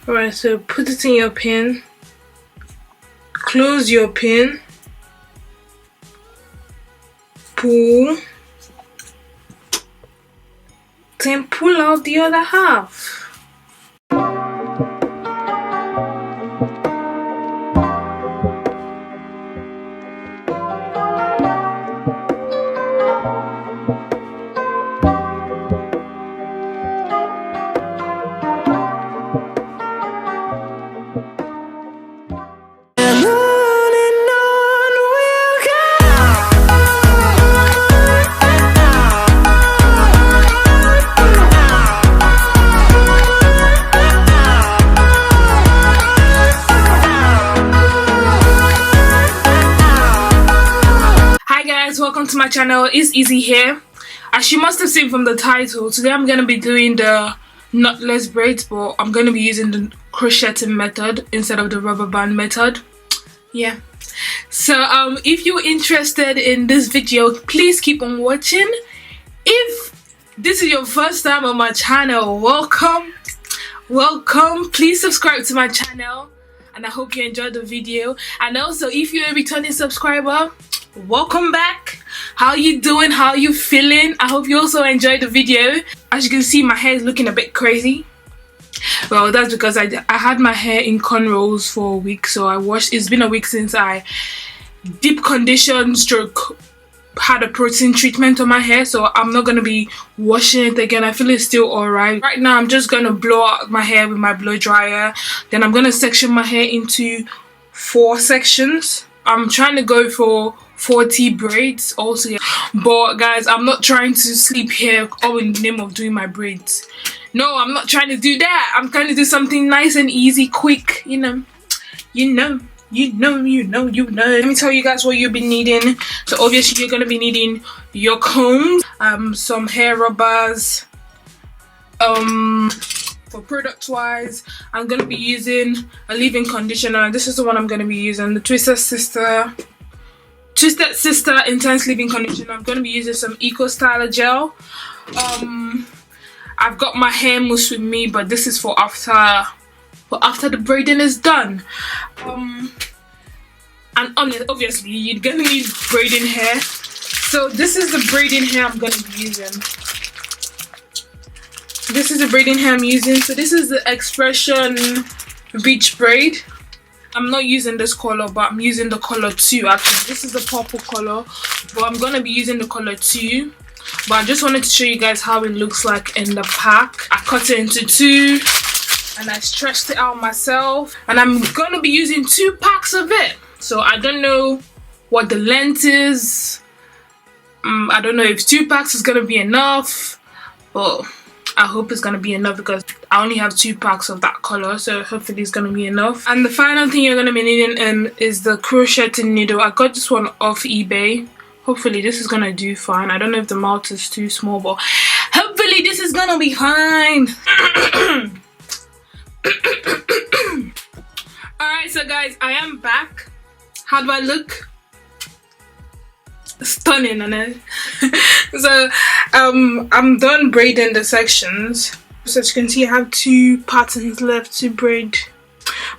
Alright, so put it in your pin, close your pin, pull, then pull out the other half. Welcome to my channel. It's Easy here. As you must have seen from the title, today I'm going to be doing the knotless braids, but I'm going to be using the crocheting method instead of the rubber band method. Yeah, so if you're interested in this video, please keep on watching. If this is your first time on my channel, welcome. Please subscribe to my channel, and I hope you enjoyed the video. And also, if you're a returning subscriber, welcome back. How you doing? How you feeling? I hope you also enjoyed the video. As you can see, my hair is looking a bit crazy. Well, that's because I had my hair in cornrows for a week, so I washed. It's been a week since I deep conditioned stroke had a protein treatment on my hair, so I'm not gonna be washing it again. I feel it's still alright. Right now I'm just gonna blow out my hair with my blow dryer. Then I'm gonna section my hair into 4 sections. I'm trying to go for 40 braids altogether, but guys, I'm not trying to sleep here all in the name of doing my braids. No, I'm not trying to do that. I'm trying to do something nice and easy, quick, you know. Let me tell you guys what you'll be needing. So obviously you're gonna be needing your combs, some hair rubbers. For product wise, I'm gonna be using a leave-in conditioner. This is the one I'm gonna be using, the Twisted Sister Intense Leave-In Conditioner. I'm gonna be using some Eco Styler gel. I've got my hair mousse with me, but this is for after the braiding is done. And obviously you're gonna need braiding hair. So this is the braiding hair I'm gonna be using. This is the braiding hair I'm using. So this is the Expression Beach braid. I'm not using this color, but I'm using the color 2 actually. This is the purple color, but I'm gonna be using the color 2. But I just wanted to show you guys how it looks like in the pack. I cut it into 2 and I stretched it out myself, and I'm gonna be using 2 packs of it. So I don't know what the length is. I don't know if 2 packs is gonna be enough, but I hope it's gonna be enough because I only have 2 packs of that color, so hopefully it's gonna be enough. And the final thing you're gonna be needing is the crocheting needle. I got this one off eBay. Hopefully this is gonna do fine. I don't know if the mouth is too small, but hopefully this is gonna be fine. Alright, so guys, I am back. How do I look? Stunning, I know. So I'm done braiding the sections. So as you can see, I have 2 patterns left to braid.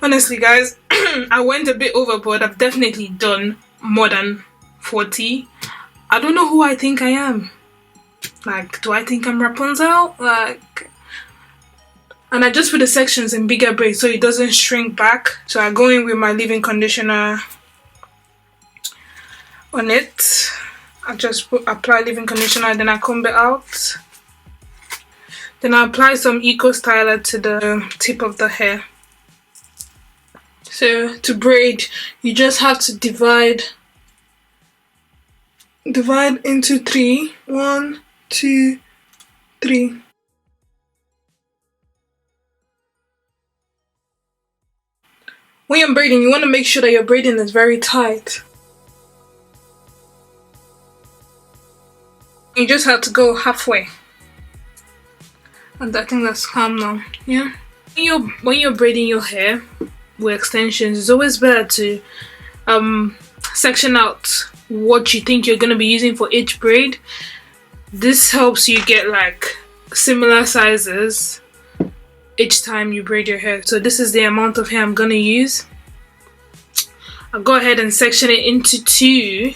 Honestly guys, I went a bit overboard. I've definitely done more than 40. I don't know who I think I am. Like, do I think I'm Rapunzel? Like, and I just put the sections in bigger braids so it doesn't shrink back. So I go in with my leave-in conditioner on it. I just apply leave-in conditioner, then I comb it out. Then I apply some Eco Styler to the tip of the hair. So to braid, you just have to divide into 3. 1, 2, 3. When you're braiding, you want to make sure that your braiding is very tight. You just have to go halfway, and I think that's calm now. Yeah. When you're braiding your hair with extensions, it's always better to section out what you think you're gonna be using for each braid. This helps you get like similar sizes each time you braid your hair. So this is the amount of hair I'm gonna use. I'll go ahead and section it into 2.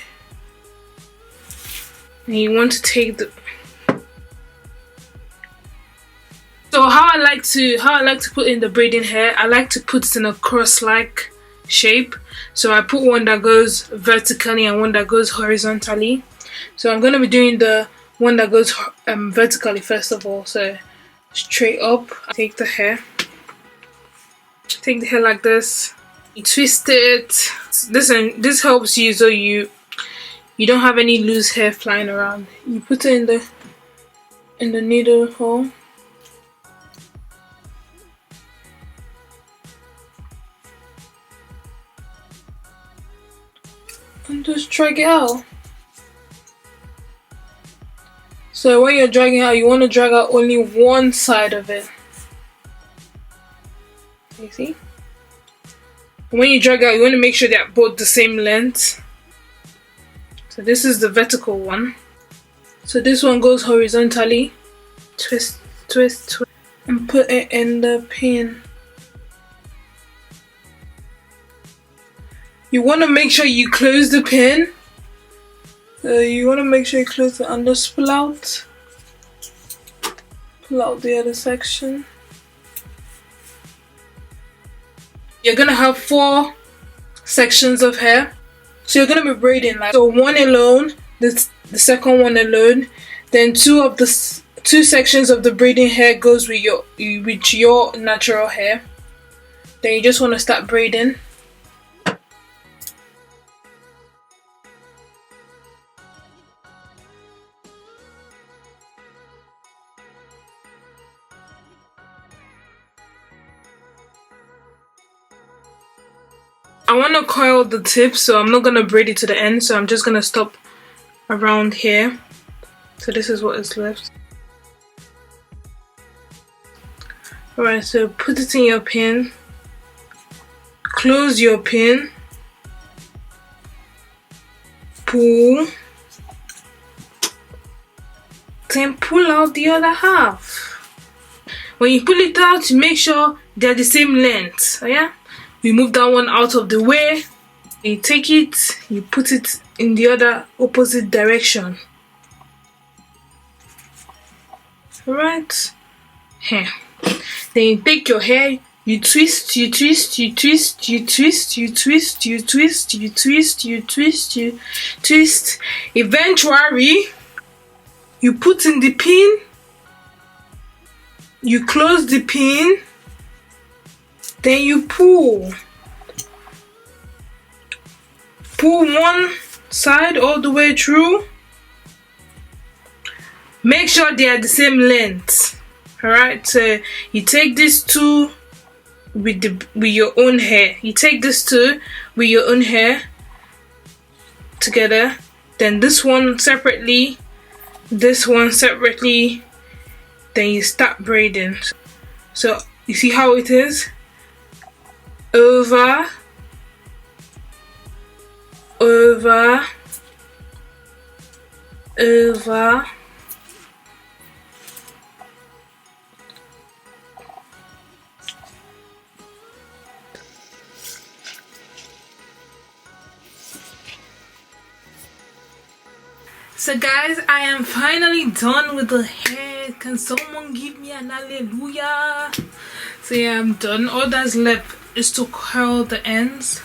And you want to take the... So how I like to put in the braiding hair, I like to put it in a cross-like shape. So I put one that goes vertically and one that goes horizontally. So I'm gonna be doing the one that goes vertically first of all. So straight up, take the hair like this. You twist it. This helps you so you don't have any loose hair flying around. You put it in the needle hole. And just drag it out. So when you're dragging out, you want to drag out only one side of it. You see? When you drag out, you want to make sure they're both the same length. So this is the vertical one. So this one goes horizontally. Twist, twist, twist. And put it in the pin. You want to make sure you close the pin. You want to make sure you close it and just pull out the other section. You're gonna have 4 sections of hair, so you're gonna be braiding like so. One alone, the second one alone, then 2 sections of the braiding hair goes with your natural hair. Then you just want to start braiding. I want to coil the tip, so I'm not going to braid it to the end, so I'm just going to stop around here. So this is what is left. Alright, so put it in your pin, close your pin, pull, then pull out the other half. When you pull it out, you make sure they're the same length. Yeah? We move that one out of the way. You take it, you put it in the other opposite direction. Alright? Here. Then you take your hair, you twist, you twist, you twist, you twist, you twist, you twist, you twist, you twist, you twist. Eventually, you put in the pin, you close the pin, then you pull. Pull one side all the way through. Make sure they are the same length. Alright, so you take these 2 with your own hair. You take these 2 with your own hair together. Then this one separately, this one separately. Then you start braiding. So you see how it is? Over, over, over. So guys, I am finally done with the hair. Can someone give me an hallelujah? So yeah, I'm done. All that's left is to curl the ends.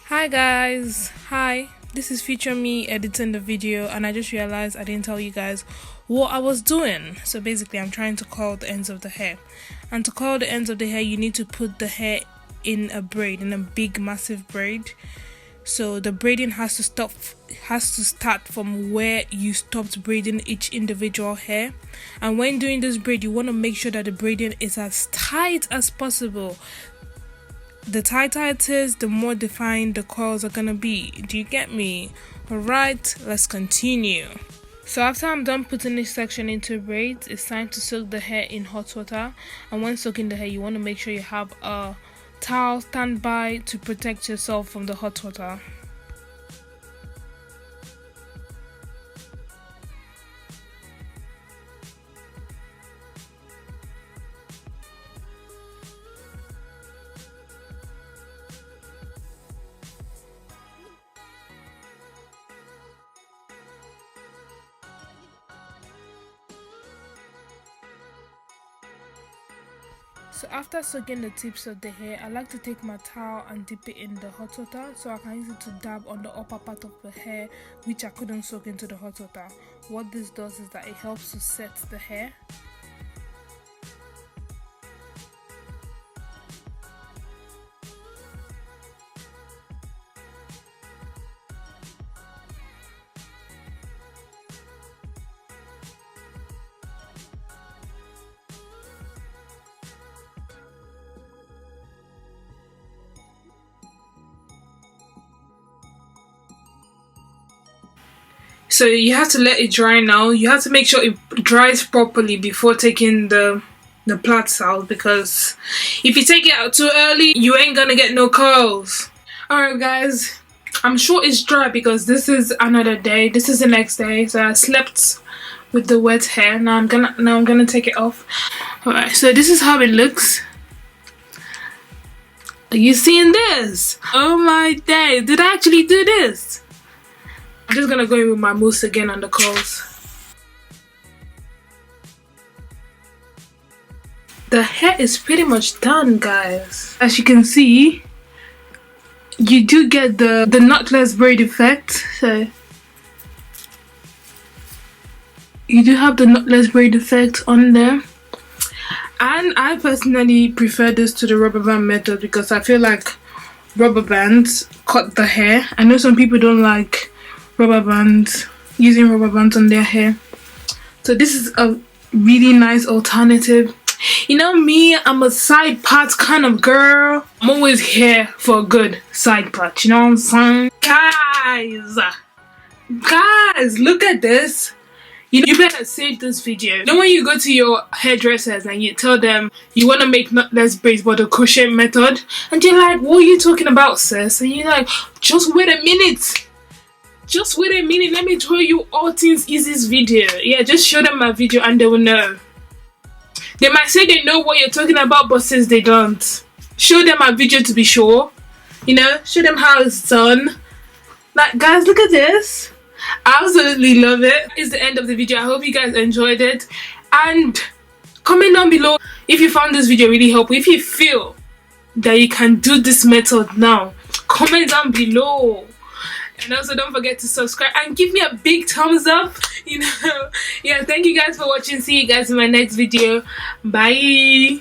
Hi guys, hi, this is future me editing the video, and I just realized I didn't tell you guys what I was doing. So basically I'm trying to curl the ends of the hair, and to curl the ends of the hair you need to put the hair in a braid, in a big massive braid. So the braiding has to start from where you stopped braiding each individual hair. And when doing this braid, you want to make sure that the braiding is as tight as possible. The tighter it is, the more defined the curls are gonna be. Do you get me? Alright, let's continue. So after I'm done putting this section into braids, it's time to soak the hair in hot water. And when soaking the hair, you want to make sure you have a towel standby to protect yourself from the hot water. So after soaking the tips of the hair, I like to take my towel and dip it in the hot water so I can use it to dab on the upper part of the hair which I couldn't soak into the hot water. What this does is that it helps to set the hair. So you have to let it dry now. You have to make sure it dries properly before taking the plaits out, because if you take it out too early, you ain't gonna get no curls. Alright guys, I'm sure it's dry because this is another day. This is the next day. So I slept with the wet hair. Now I'm gonna take it off. Alright, so this is how it looks. Are you seeing this? Oh my day, did I actually do this? I'm just gonna go in with my mousse again on the curls. The hair is pretty much done, guys. As you can see, you do get the knotless braid effect. So you do have the knotless braid effect on there. And I personally prefer this to the rubber band method because I feel like rubber bands cut the hair. I know some people don't like rubber bands, using rubber bands on their hair. So this is a really nice alternative. You know me, I'm a side part kind of girl. I'm always here for a good side part, you know what I'm saying? Guys, look at this. You better save this video. You know when you go to your hairdressers and you tell them you want to make knotless braids but the crochet method, and they're like, what are you talking about, sis? And you're like, just wait a minute. Just wait a minute, let me show you all things easy's video. Yeah, just show them my video and they will know. They might say they know what you're talking about, but since they don't, show them my video to be sure. You know, show them how it's done. Like, guys, look at this. I absolutely love it. It's the end of the video. I hope you guys enjoyed it. And comment down below if you found this video really helpful. If you feel that you can do this method now, comment down below. And also don't forget to subscribe and give me a big thumbs up, you know. Yeah, thank you guys for watching. See you guys in my next video. Bye.